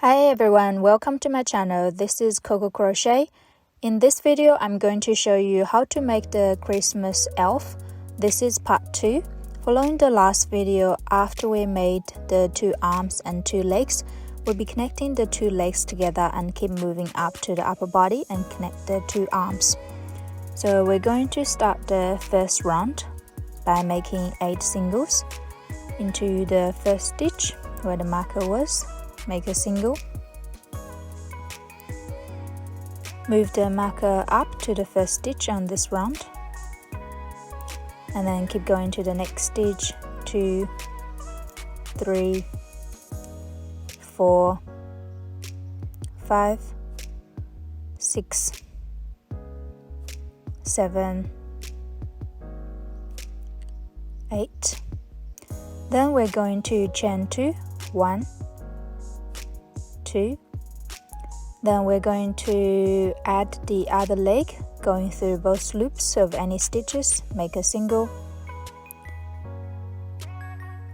Hi everyone, welcome to my channel. This is Coco Crochet. In this video, I'm going to show you how to make the Christmas elf. This is part 2. Following the last video, after we made the 2 arms and 2 legs, we'll be connecting the 2 legs together and keep moving up to the upper body and connect the 2 arms. So we're going to start the first round by making 8 singles into the first stitch where the marker was. Make a single, move the marker up to the first stitch on this round, and then keep going to the next stitch. 2, 3, 4, 5, 6, 7, 8. Then we're going to chain 2, 1, 2. Then we're going to add the other leg, going through both loops of any stitches, make a single,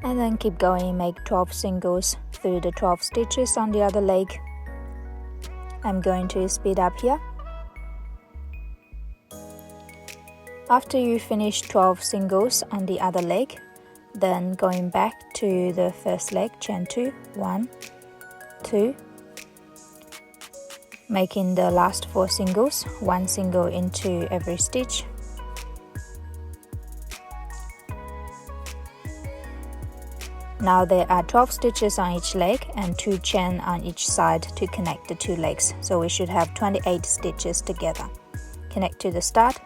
and then keep going, make 12 singles through the 12 stitches on the other leg. I'm going to speed up here. After you finish 12 singles on the other leg, then going back to the first leg, chain 2, 1, 2, making the last 4 singles, 1 single into every stitch. Now there are 12 stitches on each leg and 2 chain on each side to connect the 2 legs, so we should have 28 stitches together. Connect to the start,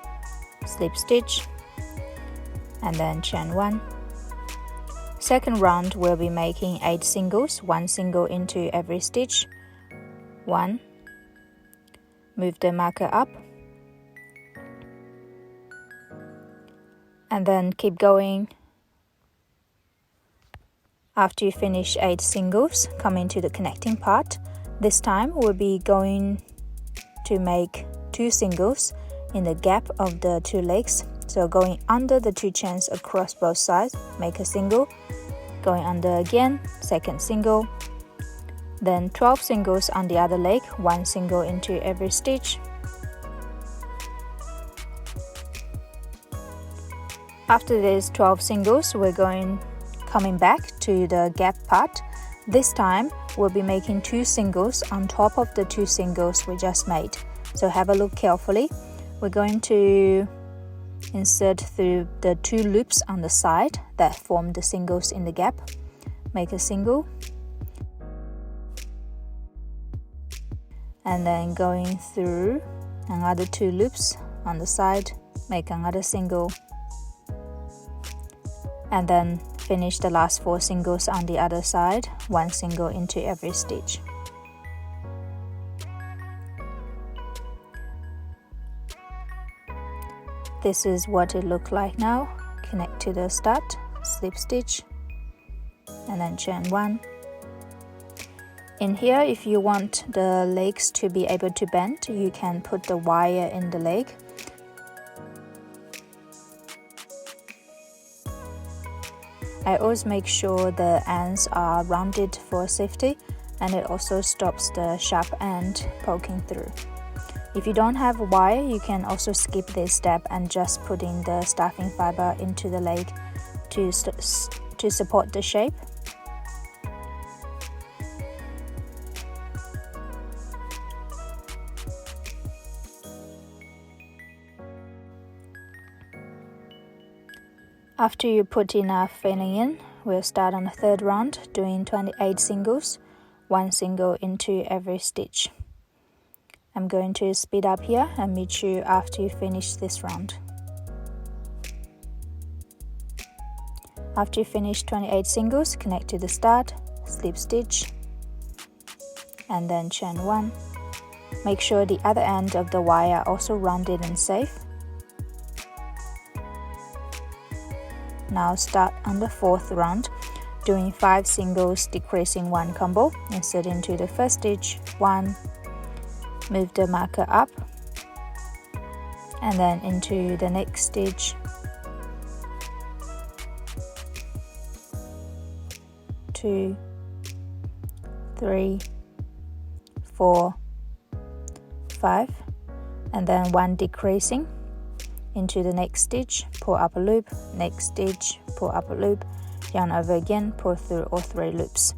slip stitch, and then chain 1. Second round we'll be making 8 singles, 1 single into every stitch. 1, move the marker up, and then keep going. After you finish 8 singles, come into the connecting part. This time we'll be going to make 2 singles in the gap of the 2 legs. So going under the 2 chains across both sides, make a single, going under again, second single, then 12 singles on the other leg, 1 single into every stitch. After these 12 singles, we're coming back to the gap part. This time we'll be making 2 singles on top of the 2 singles we just made. So have a look carefully. We're going to insert through the 2 loops on the side that form the singles in the gap. Make a single, and then going through another 2 loops on the side, make another single, and then finish the last 4 singles on the other side, 1 single into every stitch. This is what it looks like now. Connect to the start, slip stitch, and then chain 1. In here, if you want the legs to be able to bend, you can put the wire in the leg. I always make sure the ends are rounded for safety, and it also stops the sharp end poking through. If you don't have a wire, you can also skip this step and just put in the stuffing fibre into the leg to support the shape. After you put enough filling in, we'll start on the third round, doing 28 singles, 1 single into every stitch. I'm going to speed up here and meet you after you finish this round. After you finish 28 singles, connect to the start, slip stitch, and then chain 1. Make sure the other end of the wire also rounded and safe. Now start on the 4th round, doing 5 singles, decreasing 1 combo. Insert into the first stitch, 1, move the marker up, and then into the next stitch, 2, 3, 4, 5, and then 1 decreasing into the next stitch, pull up a loop, next stitch, pull up a loop, yarn over again, pull through all 3 loops.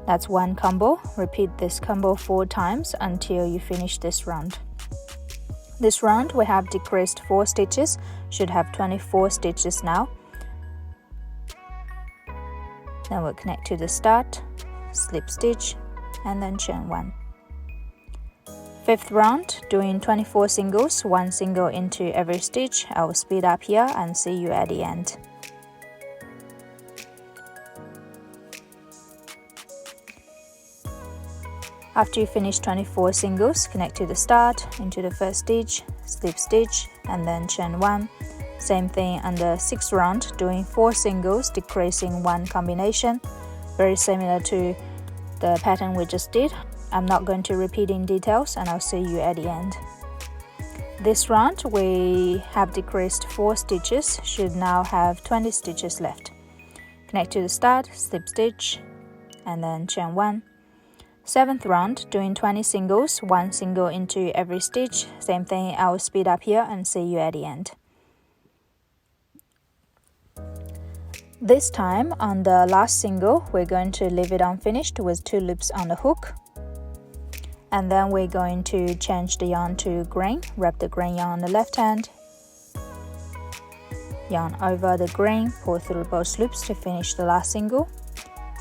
That's 1 combo. Repeat this combo 4 times until you finish this round. This round we have decreased 4 stitches, should have 24 stitches now. Then we'll connect to the start, slip stitch, and then chain 1. 5th round, doing 24 singles, 1 single into every stitch. I will speed up here and see you at the end. After you finish 24 singles, connect to the start, into the first stitch, slip stitch, and then chain 1. Same thing on the 6th round, doing 4 singles, decreasing 1 combination. Very similar to the pattern we just did. I'm not going to repeat in details, and I'll see you at the end. This round we have decreased 4 stitches, should now have 20 stitches left. Connect to the start, slip stitch, and then chain 1. 7th round, doing 20 singles, 1 single into every stitch. Same thing, I will speed up here and see you at the end. This time, on the last single, we're going to leave it unfinished with 2 loops on the hook. And then we're going to change the yarn to green, wrap the green yarn on the left hand, yarn over the green, pull through both loops to finish the last single,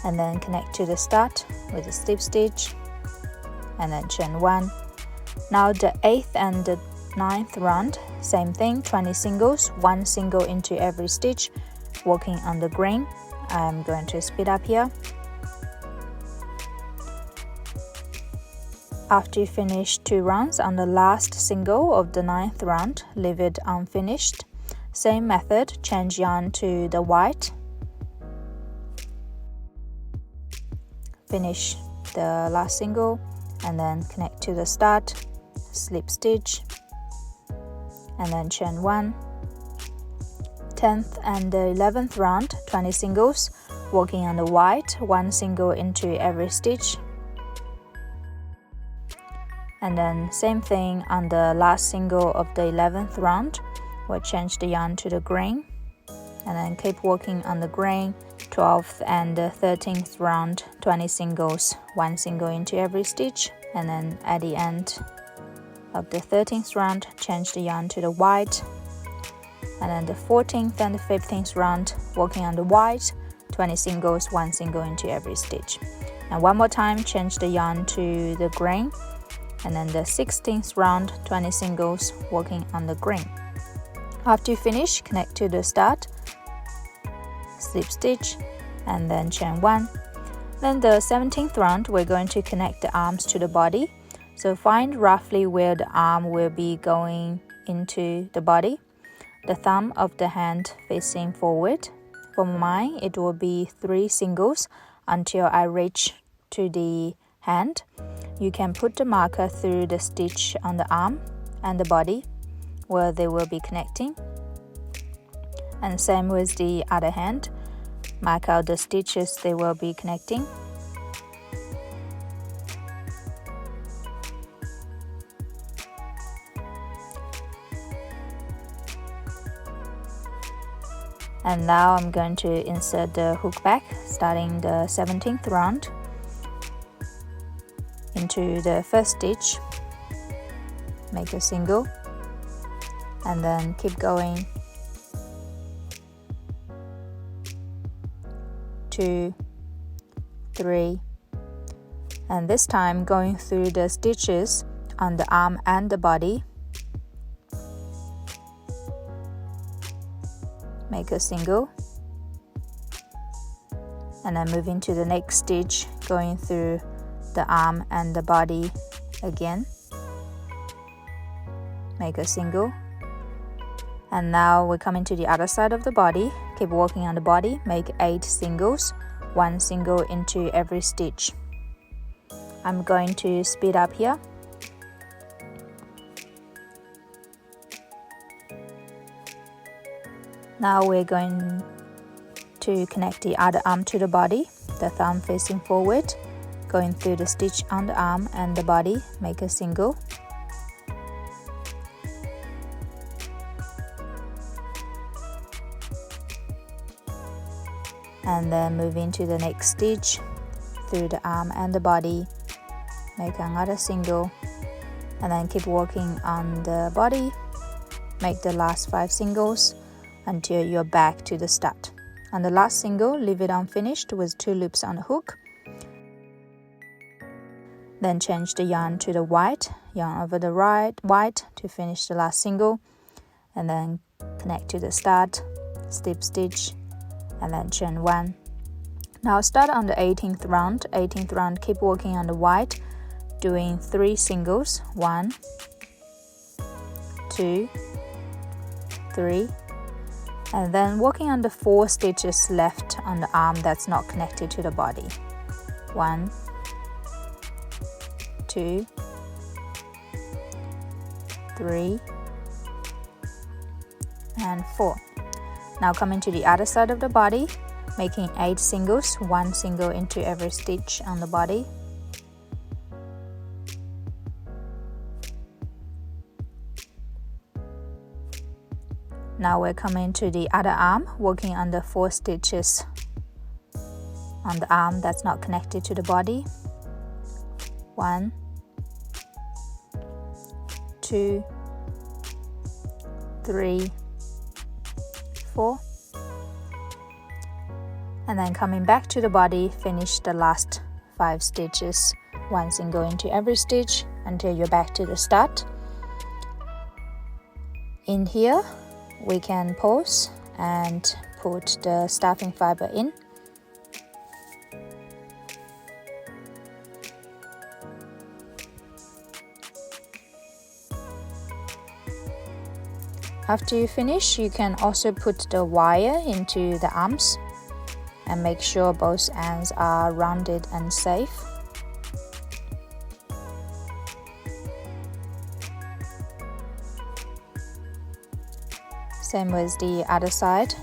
and then connect to the start with a slip stitch, and then chain 1. Now the 8th and the 9th round, same thing, 20 singles, 1 single into every stitch, working on the green. I'm going to speed up here. After you finish 2 rounds, on the last single of the 9th round, leave it unfinished. Same method, change yarn to the white, finish the last single, and then connect to the start, slip stitch, and then chain 1. 10th and the 11th round, 20 singles, working on the white, 1 single into every stitch. And then same thing on the last single of the 11th round, we'll change the yarn to the green, and then keep working on the green. 12th and the 13th round, 20 singles, 1 single into every stitch, and then at the end of the 13th round, change the yarn to the white. And then the 14th and the 15th round, working on the white, 20 singles, 1 single into every stitch. And one more time, change the yarn to the green. And then the 16th round, 20 singles, working on the green. After you finish, connect to the start, slip stitch, and then chain 1. Then the 17th round, we're going to connect the arms to the body. So find roughly where the arm will be going into the body. The thumb of the hand facing forward. For mine, it will be 3 singles until I reach to the hand. You can put the marker through the stitch on the arm and the body where they will be connecting. And same with the other hand. Mark out the stitches they will be connecting. And now I'm going to insert the hook back, starting the 17th round into the first stitch, make a single, and then keep going 2, 3, and this time going through the stitches on the arm and the body, make a single, and then moving to the next stitch, going through the arm and the body again, make a single. And now we're coming to the other side of the body, keep working on the body, make 8 singles, 1 single into every stitch. I'm going to speed up here. Now we're going to connect the other arm to the body, the thumb facing forward, Going through the stitch on the arm and the body, make a single. And then move into the next stitch through the arm and the body, make another single, and then keep working on the body. Make the last 5 singles until you're back to the start. On the last single, leave it unfinished with 2 loops on the hook. Then change the yarn to the white, yarn over the white to finish the last single, and then connect to the start, slip stitch, and then chain 1. Now start on the 18th round. 18th round, keep working on the white, doing 3 singles, 1, 2, 3, and then working on the 4 stitches left on the arm that's not connected to the body. 1, 2, 3, and 4. Now coming to the other side of the body, making 8 singles, 1 single into every stitch on the body. Now we're coming to the other arm, working on the 4 stitches on the arm that's not connected to the body. 1, 2, 3, 4. And then coming back to the body, finish the last 5 stitches, 1 single into every stitch until you're back to the start. In here, we can pause and put the stuffing fibre in. After you finish, you can also put the wire into the arms and make sure both ends are rounded and safe. Same with the other side.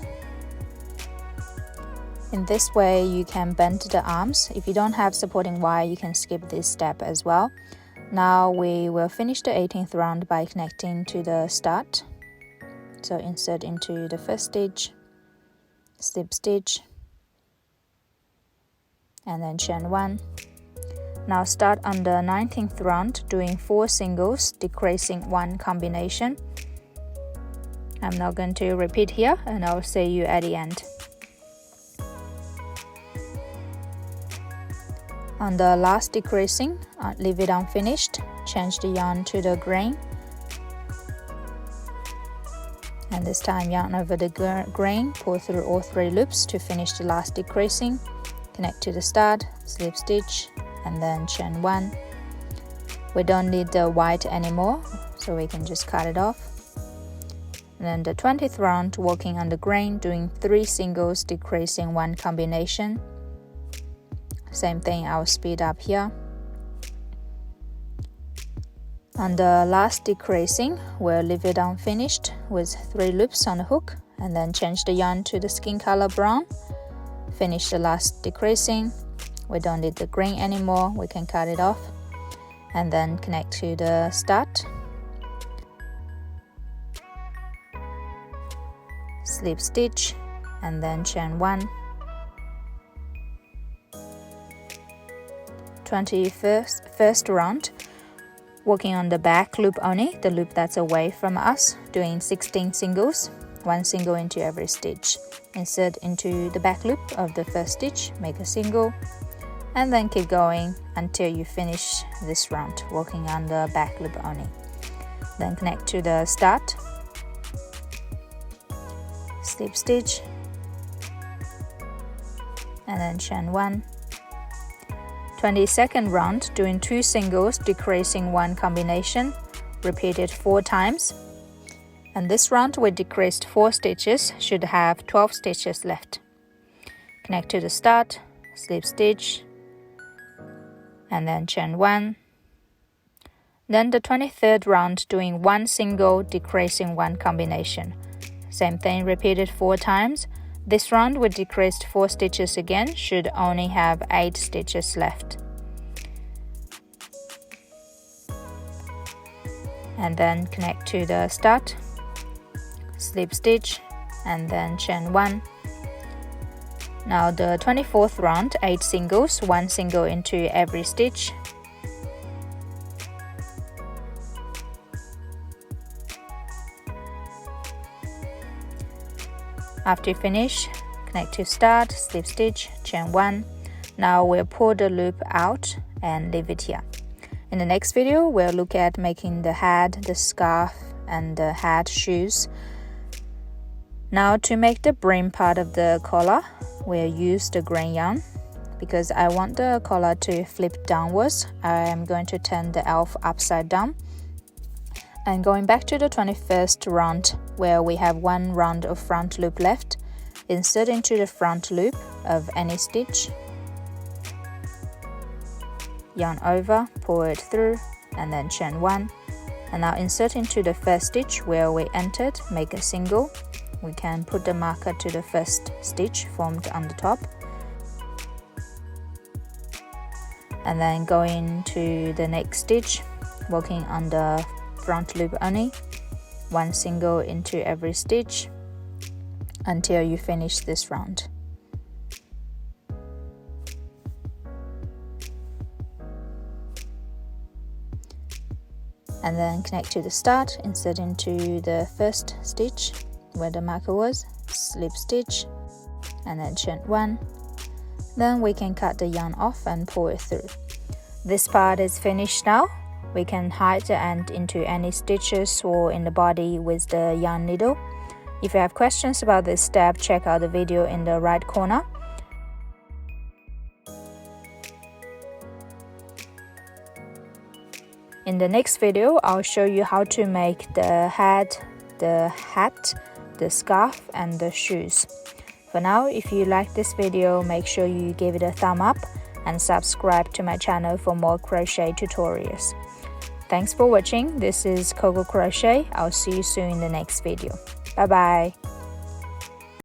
In this way, you can bend the arms. If you don't have supporting wire, you can skip this step as well. Now we will finish the 18th round by connecting to the start. So insert into the first stitch, slip stitch, and then chain 1. Now start on the 19th round, doing 4 singles, decreasing 1 combination. I'm not going to repeat here, and I'll see you at the end. On the last decreasing, leave it unfinished, change the yarn to the grain. And this time yarn over the grain, pull through all 3 loops to finish the last decreasing. Connect to the start, slip stitch, and then chain 1. We don't need the white anymore, so we can just cut it off. And then the 20th round, working on the grain, doing 3 singles, decreasing 1 combination. Same thing, I'll speed up here. On the last decreasing, we'll leave it unfinished with 3 loops on the hook, and then change the yarn to the skin color brown. Finish the last decreasing. We don't need the grain anymore, we can cut it off. And then connect to the start. Slip stitch, and then chain 1. 21st round, working on the back loop only, the loop that's away from us, doing 16 singles, 1 single into every stitch. Insert into the back loop of the first stitch, make a single, and then keep going until you finish this round, working on the back loop only. Then connect to the start, slip stitch, and then chain 1. 22nd round, doing 2 singles, decreasing 1 combination, repeated 4 times. And this round we decreased 4 stitches, should have 12 stitches left. Connect to the start, slip stitch, and then chain 1. Then the 23rd round, doing 1 single, decreasing 1 combination. Same thing, repeated 4 times. This round we decreased 4 stitches again, should only have 8 stitches left. and then connect to the start, slip stitch, and then chain 1. Now the 24th round, 8 singles, 1 single into every stitch. After you finish, connect to start, slip stitch, chain 1. Now we'll pull the loop out and leave it here. In the next video, we'll look at making the hat, the scarf, and the hat shoes. Now to make the brim part of the collar, we'll use the grain yarn. Because I want the collar to flip downwards, I am going to turn the elf upside down. And going back to the 21st round, where we have 1 round of front loop left, insert into the front loop of any stitch, yarn over, pull it through, and then chain 1. And now insert into the first stitch where we entered, make a single. We can put the marker to the first stitch formed on the top, and then go into the next stitch, working on the front loop only, 1 single into every stitch until you finish this round. And then connect to the start, insert into the first stitch where the marker was, slip stitch, and then chain 1. Then we can cut the yarn off and pull it through. This part is finished now. We can hide the end into any stitches or in the body with the yarn needle. If you have questions about this step, check out the video in the right corner. In the next video, I'll show you how to make the hat, the scarf, and the shoes. For now, if you like this video, make sure you give it a thumb up and subscribe to my channel for more crochet tutorials. Thanks for watching. This is Coco Crochet. I'll see you soon in the next video. Bye bye.